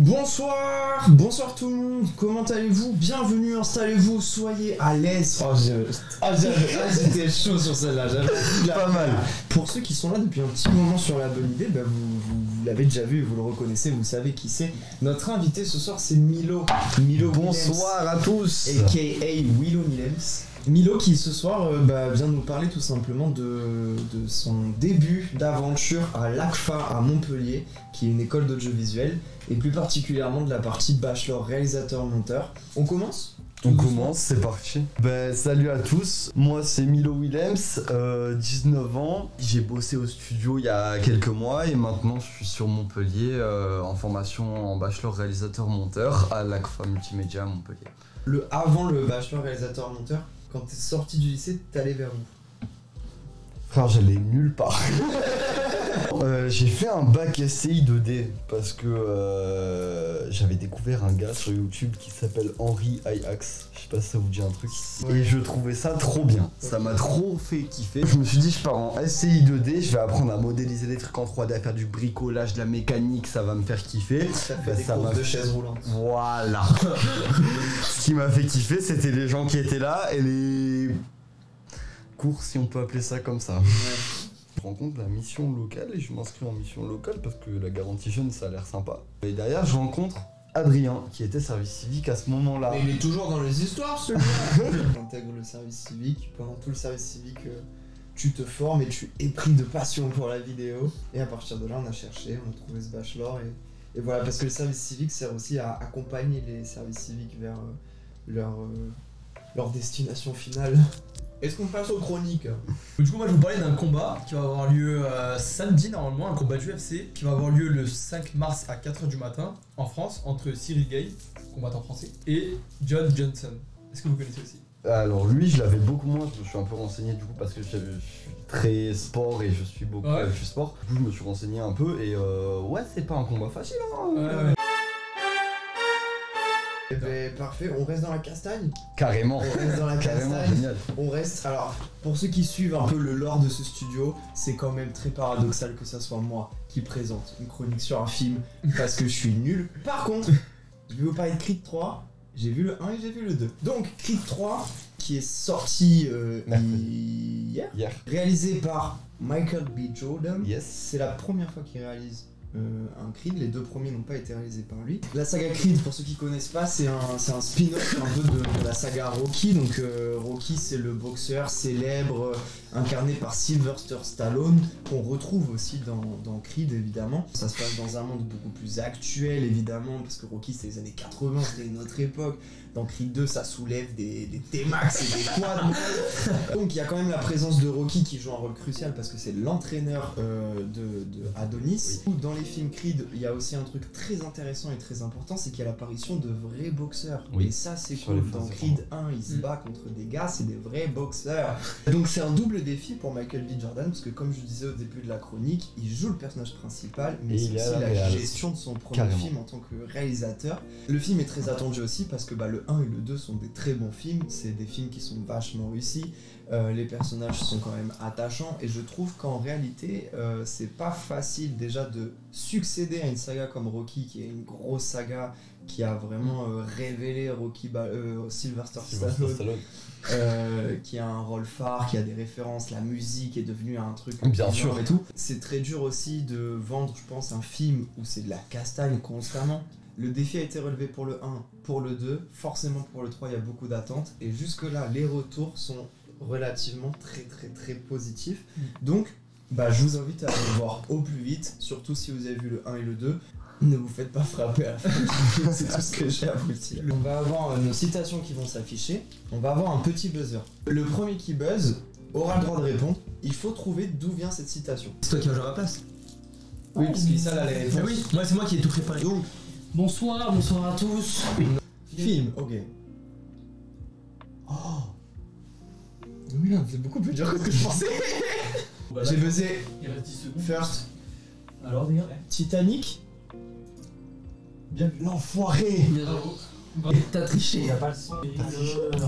Bonsoir, bonsoir tout le monde, comment allez-vous? Bienvenue, installez-vous, soyez à l'aise. J'étais chaud sur celle-là, pas mal. Pour ceux qui sont là depuis un petit moment sur la bonne idée, bah vous l'avez déjà vu, vous le reconnaissez, vous savez qui c'est. Notre invité ce soir c'est Milo. Bonsoir à tous. A.K.A. Willow Willems. Milo qui ce soir vient nous parler tout simplement de son début d'aventure à l'ACFA à Montpellier, qui est une école d'audiovisuel, et plus particulièrement de la partie bachelor réalisateur-monteur. On commence ? On commence, c'est parti. Salut à tous, moi c'est Milo Willems, 19 ans. J'ai bossé au studio il y a quelques mois et maintenant je suis sur Montpellier en formation en bachelor réalisateur-monteur à l'ACFA Multimédia à Montpellier. Avant le bachelor réalisateur-monteur, quand t'es sorti du lycée, t'allais vers où? Frère, j'allais nulle part. J'ai fait un bac SCI 2D parce que j'avais découvert un gars sur YouTube qui s'appelle Henri Ayax. Je sais pas si ça vous dit un truc. Et je trouvais ça trop bien. Ça m'a trop fait kiffer. Je me suis dit, je pars en SCI 2D, je vais apprendre à modéliser des trucs en 3D, à faire du bricolage, de la mécanique, ça va me faire kiffer. Ça fait des courses de chaises roulantes. Voilà. Ce qui m'a fait kiffer, c'était les gens qui étaient là et les cours, si on peut appeler ça comme ça. Je rencontre la mission locale et je m'inscris en mission locale parce que la garantie jeune ça a l'air sympa. Et derrière je rencontre Adrien qui était service civique à ce moment-là. Mais il est toujours dans les histoires celui-là. T'intègres le service civique, pendant tout le service civique tu te formes et tu es pris de passion pour la vidéo. Et à partir de là on a cherché, on a trouvé ce bachelor et voilà, parce que le service civique sert aussi à accompagner les services civiques vers leur destination finale. Est-ce qu'on passe aux chroniques? Du coup, moi je vais vous parler d'un combat qui va avoir lieu samedi normalement, un combat d'UFC qui va avoir lieu le 5 mars à 4h du matin en France entre Cyril Gay, combattant français, et John Johnson. Est-ce que vous connaissez aussi? Alors lui je l'avais beaucoup moins, je me suis un peu renseigné du coup parce que je suis très sport et je suis beaucoup avec le sport. Du coup je me suis renseigné un peu et ouais c'est pas un combat facile hein. Eh ben, parfait, on reste dans la castagne. Carrément. On reste dans la Carrément, castagne. génial. On reste. Alors, pour ceux qui suivent un peu le lore de ce studio, c'est quand même très paradoxal que ça soit moi qui présente une chronique sur un film parce que je suis nul. Par contre, je vais vous parler de Creed 3. J'ai vu le 1 et j'ai vu le 2. Donc, Creed 3, qui est sorti hier, réalisé par Michael B. Jordan. Yes. C'est la première fois qu'il réalise un Creed, les deux premiers n'ont pas été réalisés par lui. La saga Creed, pour ceux qui connaissent pas, c'est un spin-off un peu de la saga Rocky. Donc Rocky c'est le boxeur célèbre incarné par Sylvester Stallone, qu'on retrouve aussi dans Creed évidemment. Ça se passe dans un monde beaucoup plus actuel évidemment, parce que Rocky c'est les années 80, c'était une autre époque. Dans Creed 2 ça soulève des T-Max et des quads. Donc il y a quand même la présence de Rocky qui joue un rôle crucial parce que c'est l'entraîneur de Adonis. Oui. Dans les films Creed, il y a aussi un truc très intéressant et très important, c'est qu'il y a l'apparition de vrais boxeurs. Oui. Et ça c'est cool. Dans Creed 1, il se bat contre des gars, c'est des vrais boxeurs. Donc c'est un double défi pour Michael B. Jordan parce que comme je disais au début de la chronique, il joue le personnage principal, mais c'est aussi la gestion de son premier film en tant que réalisateur. Le film est très attendu aussi parce que le 1 et le 2 sont des très bons films, c'est des films qui sont vachement réussis, les personnages sont quand même attachants et je trouve qu'en réalité c'est pas facile déjà de succéder à une saga comme Rocky qui est une grosse saga qui a vraiment révélé Sylvester Stallone. Qui a un rôle phare, qui a des références, la musique est devenue un truc bien sûr et tout. C'est très dur aussi de vendre, je pense, un film où c'est de la castagne constamment. Le défi a été relevé pour le 1, pour le 2, forcément pour le 3 il y a beaucoup d'attentes et jusque là les retours sont relativement très positifs. Donc je vous invite à aller le voir au plus vite, surtout si vous avez vu le 1 et le 2. Ne vous faites pas frapper à la fin, c'est tout ce que j'ai à vous dire. On va avoir nos citations qui vont s'afficher, on va avoir un petit buzzer. Le premier qui buzz aura le droit de répondre, il faut trouver d'où vient cette citation. C'est toi qui vas jouer à ma place? Oui, parce qu'il ça là les réponses. Oui, moi c'est moi qui ai tout préparé. Donc, bonsoir à tous. Film, ok. Oh merde, c'est beaucoup plus dur que ce que je pensais. J'ai buzzé. Il reste 10 secondes. First. Alors, d'ailleurs, Titanic. Bien vu. L'enfoiré. T'as triché. Y'a pas le son.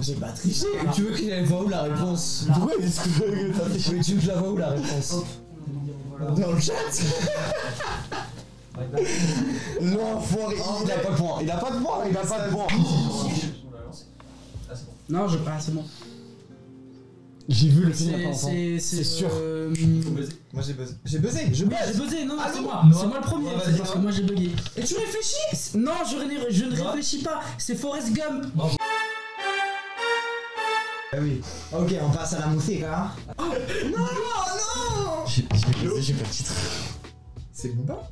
J'ai pas triché. Tu veux que je la voie où la réponse? Pourquoi est-ce que t'as triché? Tu veux que je la voie où la réponse? Dans le chat. L'enfoiré, il a pas de point, il a pas de point, il a pas de point. On l'a lancé. Ah, c'est bon. Non, c'est bon. J'ai vu le film il y a pas longtemps. C'est sûr. Faut buzzer. Moi j'ai buzzé. J'ai buzzé, je Ouais, buzz. j'ai buzzé, non, Ah, c'est non, moi. Noah. C'est moi le premier, Ouais, c'est vas-y, parce que Noah. moi j'ai bugué. Et tu réfléchis. Non, je ne Noah. réfléchis pas, c'est Forrest Gump. Ah oui. Ok, on passe à la musique, hein. Oh non, non. J'ai buzzé, j'ai pas de titre. C'est Booba.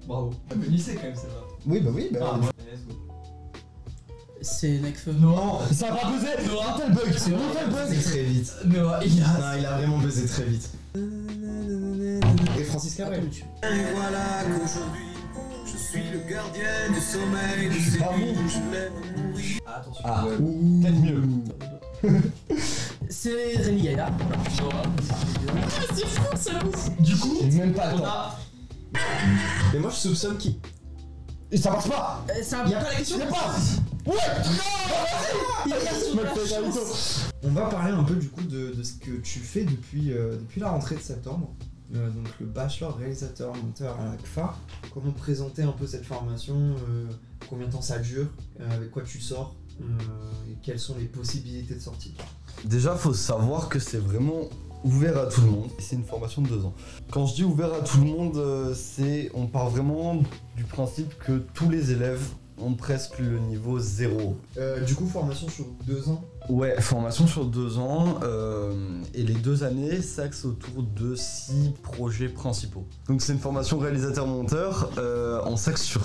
Bravo. Vous connaissez quand même celle-là. Oui, bah oui, bah. Ah, ouais. Let's go. C'est Nekfeu. Non. Ça a pas buzzé. Mental bug, c'est mental buzzé bug. très vite. Noah, il a. Non, il a vraiment buzzé très vite. Et Francis Cabrel. Attends, tu- Voilà qu'aujourd'hui, je suis le gardien du sommeil de ces nuits où je l'aime mourir. Ah, attention. Ah, Ouh. peut-être mieux. C'est Rémi Gaillard. Du coup, J'ai même pas le on temps. a. Mais moi je soupçonne qui. Et ça marche pas. Ça Y'a pas la question. Y'a pas. Ouais. On va parler un peu du coup de ce que tu fais depuis la rentrée de septembre. Donc le bachelor réalisateur monteur à la CFA. Comment présenter un peu cette formation, combien de temps ça dure, avec quoi tu sors, et quelles sont les possibilités de sortie. Déjà, faut savoir que c'est vraiment ouvert à tout le monde. C'est une formation de 2 ans. Quand je dis ouvert à tout le monde, on part vraiment du principe que tous les élèves ont presque le niveau 0. Du coup formation sur 2 ans. Ouais, formation sur 2 ans, et les 2 années s'axent autour de 6 projets principaux. Donc c'est une formation réalisateur-monteur, on s'axe sur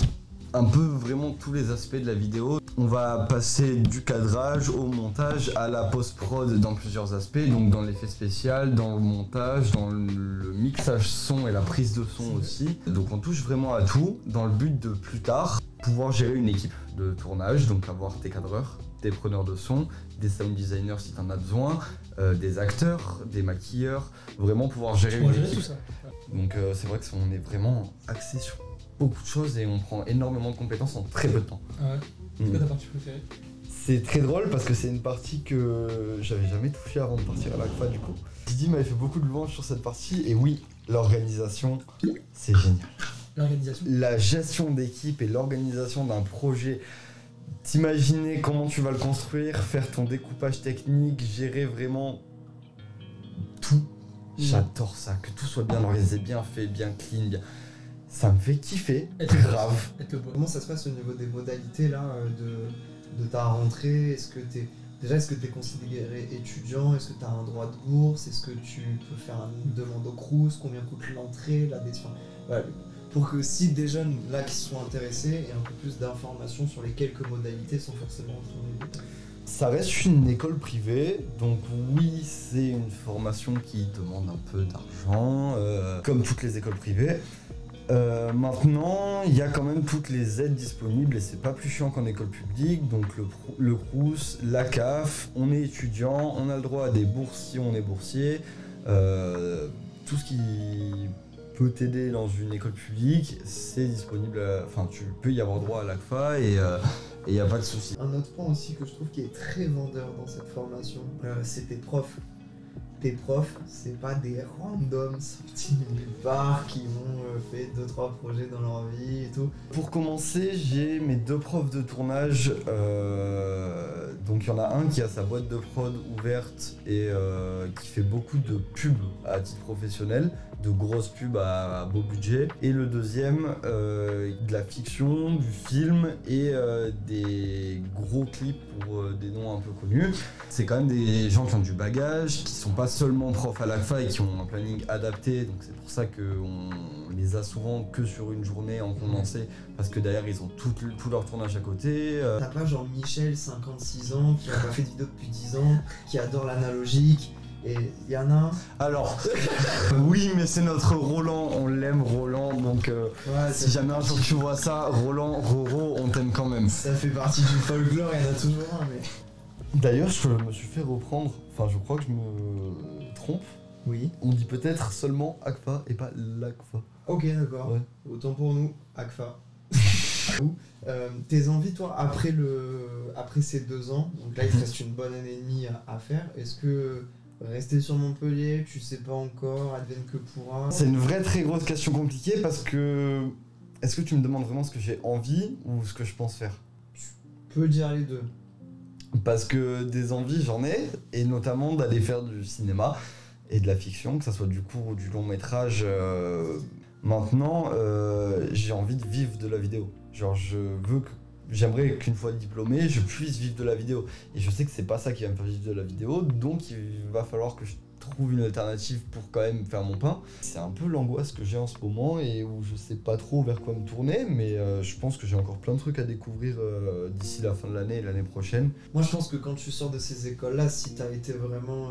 un peu vraiment tous les aspects de la vidéo. On va passer du cadrage au montage à la post-prod dans plusieurs aspects, donc dans l'effet spécial, dans le montage, dans le mixage son et la prise de son aussi. Donc on touche vraiment à tout dans le but de plus tard pouvoir gérer une équipe de tournage, donc avoir tes cadreurs, des preneurs de son, des sound designers si t'en as besoin, des acteurs, des maquilleurs, vraiment pouvoir gérer On va une gérer équipe. tout ça. Donc c'est vrai qu'on est vraiment axé sur beaucoup de choses et on prend énormément de compétences en très peu de temps. Ah ouais. C'est Mm. quoi ta partie préférée? C'est très drôle parce que c'est une partie que j'avais jamais touchée avant de partir à la CFA du coup. Didi m'avait fait beaucoup de louanges sur cette partie et oui, l'organisation, c'est génial. L'organisation. La gestion d'équipe et l'organisation d'un projet, t'imaginer comment tu vas le construire, faire ton découpage technique, gérer vraiment tout. J'adore ça, que tout soit bien organisé, bien fait, bien clean, bien... Ça me fait kiffer, Être le boss. grave. Être le boss. Comment ça se passe au niveau des modalités là de ta rentrée? Est-ce que t'es considéré étudiant? Est-ce que t'as un droit de bourse? Est-ce que tu peux faire une demande au Crous? Combien coûte l'entrée? Voilà. Pour que si des jeunes là qui sont intéressés aient un peu plus d'informations sur les quelques modalités sans forcément entrer dans les détails. Ça reste une école privée, donc oui, c'est une formation qui demande un peu d'argent, comme toutes les écoles privées. Maintenant, il y a quand même toutes les aides disponibles et c'est pas plus chiant qu'en école publique, donc le Crous, la CAF, on est étudiant, on a le droit à des bourses si on est boursier, tout ce qui peut t'aider dans une école publique, c'est disponible, enfin tu peux y avoir droit à l'ACFA et il n'y a pas de souci. Un autre point aussi que je trouve qui est très vendeur dans cette formation, c'est tes profs. Tes profs, c'est pas des randoms sortis de nulle part qui ont fait 2-3 projets dans leur vie et tout. Pour commencer, j'ai mes 2 profs de tournage. Donc il y en a un qui a sa boîte de prod ouverte et qui fait beaucoup de pubs à titre professionnel, de grosses pubs à beau budget. Et le deuxième, de la fiction, du film et des gros clips pour des noms un peu connus. C'est quand même des gens qui ont du bagage, qui sont pas seulement profs à l'ACFA et qui ont un planning adapté. Donc c'est pour ça qu'on les a souvent que sur une journée en condensé, parce que derrière ils ont tout leur tournage à côté. T'as pas genre Michel, 56 ans, qui a pas fait de vidéo depuis 10 ans, qui adore l'analogique, et il y en a un. Alors, oui, mais c'est notre Roland, on l'aime Roland, donc Ouais, si jamais un jour tu vois ça, Roland, Roro, on t'aime quand même. ça fait partie du folklore, il y en a toujours un, mais. D'ailleurs, je me suis fait reprendre, enfin je crois que je me trompe, Oui. on dit peut-être seulement ACFA et pas l'ACFA. Ok, d'accord. Ouais. Autant pour nous, ACFA. Tes envies, toi, après ces 2 ans, donc là il te reste une bonne année et demie à faire, est-ce que rester sur Montpellier, tu sais pas encore, advienne que pourra? C'est une vraie très grosse question compliquée parce que Est-ce que tu me demandes vraiment ce que j'ai envie ou ce que je pense faire? Peux dire les deux. Parce que des envies, j'en ai, et notamment d'aller faire du cinéma et de la fiction, que ça soit du court ou du long métrage. Maintenant, j'ai envie de vivre de la vidéo. Genre, j'aimerais qu'une fois diplômé, je puisse vivre de la vidéo. Et je sais que c'est pas ça qui va me faire vivre de la vidéo, donc il va falloir que je trouve une alternative pour quand même faire mon pain. C'est un peu l'angoisse que j'ai en ce moment et où je sais pas trop vers quoi me tourner, mais je pense que j'ai encore plein de trucs à découvrir d'ici la fin de l'année et l'année prochaine. Moi, je pense que quand tu sors de ces écoles-là, si t'as été vraiment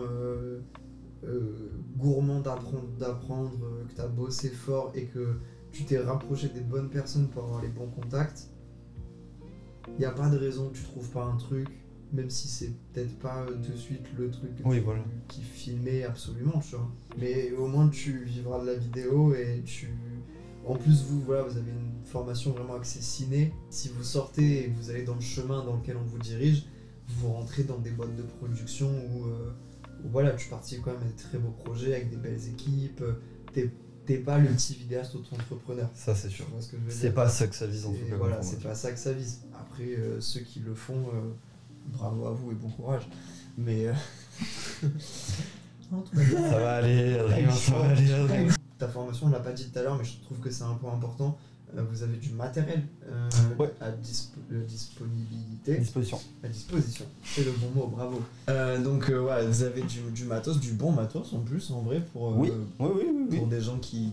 gourmand d'apprendre, que t'as bossé fort et que tu t'es rapproché des bonnes personnes pour avoir les bons contacts, y a pas de raison que tu trouves pas un truc, même si c'est peut-être pas de suite le truc que Oui, voilà. qui filmait absolument, tu vois. Mais au moins tu vivras de la vidéo et tu... En plus, vous avez une formation vraiment axée ciné. Si vous sortez et que vous allez dans le chemin dans lequel on vous dirige, vous rentrez dans des boîtes de production où voilà, tu participes quand même à des très beaux projets avec des belles équipes. T'es pas le petit vidéaste auto-entrepreneur. Ça, c'est sûr. Tu vois ce que je veux C'est dire. pas ça que ça vise en tout Et cas. voilà, comme c'est formation. pas ça que ça vise. Après, ceux qui le font, bravo à vous et bon courage. Mais. Non, tout va bien. Ça va aller, Adrien, ça va aller, Adrien. Ta formation, on l'a pas dit tout à l'heure, mais je trouve que c'est un point important. Vous avez du matériel Ouais. à disponibilité. Disposition. À disposition, c'est le bon mot, bravo. Donc voilà, vous avez du matos, du bon matos en plus, en vrai, pour, Oui, oui. pour des gens qui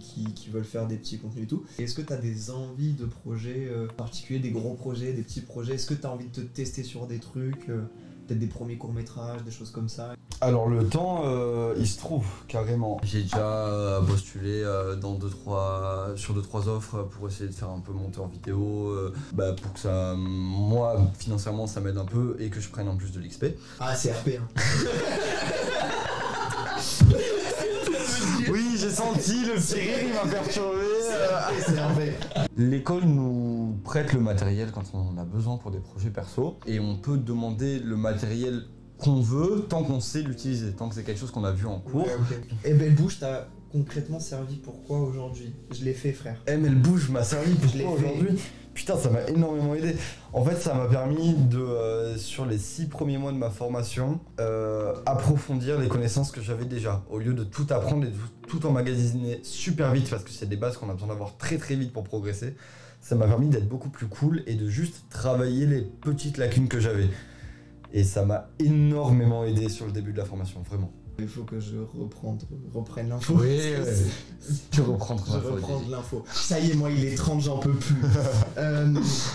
veulent faire des petits contenus et tout. Est-ce que tu as des envies de projets particuliers, des gros projets, des petits projets? Est-ce que tu as envie de te tester sur des trucs, peut-être des premiers courts-métrages, des choses comme ça? Alors le temps, il se trouve carrément. J'ai déjà postulé sur 2-3 offres pour essayer de faire un peu monter en vidéo, pour que ça, moi, financièrement, ça m'aide un peu et que je prenne en plus de l'XP. Ah, c'est RP, hein. Oui, j'ai senti le petit rire, il m'a perturbé. C'est RP. L'école nous prête le matériel quand on en a besoin pour des projets perso et on peut demander le matériel qu'on veut tant qu'on sait l'utiliser, tant que c'est quelque chose qu'on a vu en cours. Ouais, ok. Et Belle Bouche t'a concrètement servi pourquoi aujourd'hui? Je l'ai fait, frère. ML Bouge m'a servi Je l'ai pourquoi fait. aujourd'hui? Putain, ça m'a énormément aidé. En fait, ça m'a permis de, sur les 6 premiers mois de ma formation, approfondir les connaissances que j'avais déjà. Au lieu de tout apprendre et de tout emmagasiner super vite, parce que c'est des bases qu'on a besoin d'avoir très très vite pour progresser, ça m'a permis d'être beaucoup plus cool et de juste travailler les petites lacunes que j'avais. Et ça m'a énormément aidé sur le début de la formation, vraiment. Il faut que je reprenne l'info. Oui, tu reprends Je reprends de l'info. Ça y est, moi, il est 30, j'en peux plus.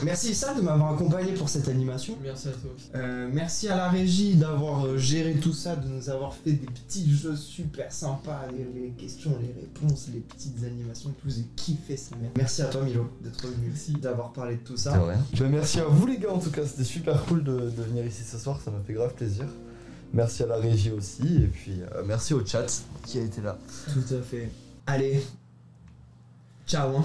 Merci Sam de m'avoir accompagné pour cette animation. Merci à toi aussi. Merci à la régie d'avoir géré tout ça, de nous avoir fait des petits jeux super sympas, les questions, les réponses, les petites animations et tout. J'ai kiffé ça. Merci à toi Milo d'être venu, d'avoir parlé de tout ça. Merci à vous les gars, en tout cas, c'était super cool de venir ici ce soir, ça m'a fait grave plaisir. Merci à la régie aussi, et puis merci au chat qui a été là. Tout à fait. Allez, ciao hein.